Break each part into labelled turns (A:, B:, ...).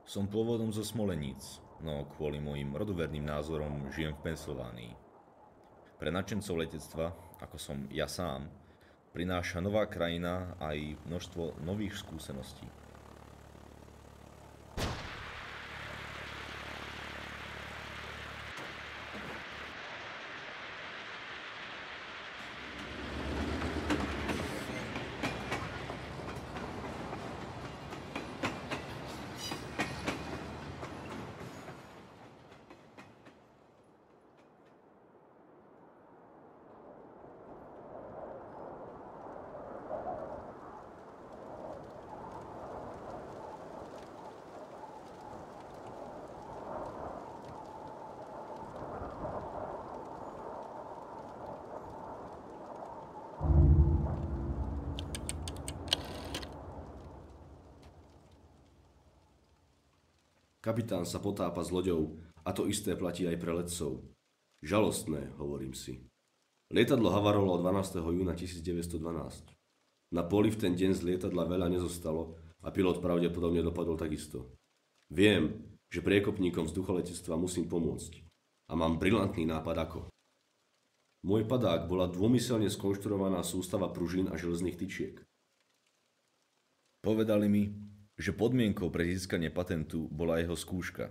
A: Som pôvodom zo Smoleníc, no kvôli mojim rodoverným názorom žijem v Pensylvánii. Pre nadšencov letectva, ako som ja sám, prináša nová krajina aj množstvo nových skúseností.
B: Kapitán sa potápa s loďou a to isté platí aj pre letcov. Žalostné, hovorím si. Lietadlo havarovalo 12. júna 1912. Na poli v ten deň z lietadla veľa nezostalo a pilot pravdepodobne dopadol takisto. Viem, že priekopníkom vzducholetectva musím pomôcť a mám brilantný nápad ako. Môj padák bola dômyselne skonštruovaná sústava pružín a železných tyčiek.
A: Povedali mi, že podmienkou pre získanie patentu bola jeho skúška.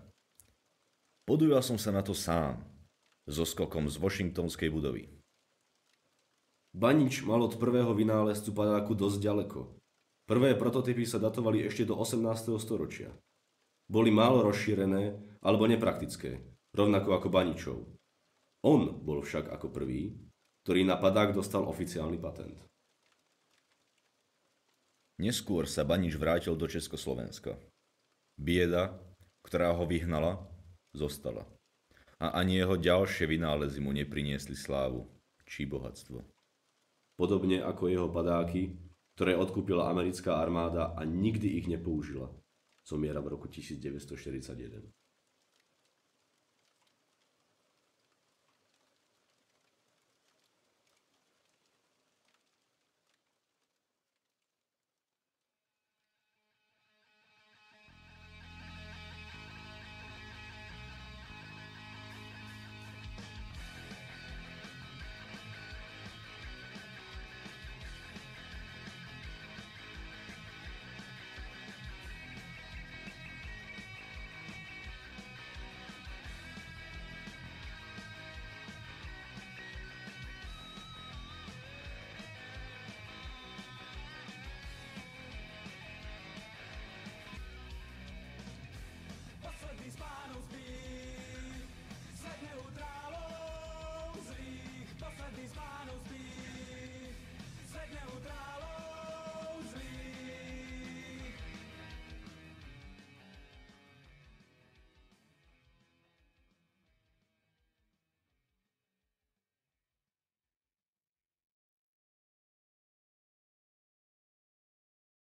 A: Podujal som sa na to sám, so skokom z washingtonskej budovy.
B: Banič mal od prvého vynálezcu padáku dosť ďaleko. Prvé prototypy sa datovali ešte do 18. storočia. Boli málo rozšírené alebo nepraktické, rovnako ako Baničov. On bol však ako prvý, ktorý na padák dostal oficiálny patent.
A: Neskôr sa Banič vrátil do Československa. Bieda, ktorá ho vyhnala, zostala. A ani jeho ďalšie vynálezy mu nepriniesli slávu či bohatstvo.
B: Podobne ako jeho padáky, ktoré odkúpila americká armáda a nikdy ich nepoužila, zomiera v roku 1941.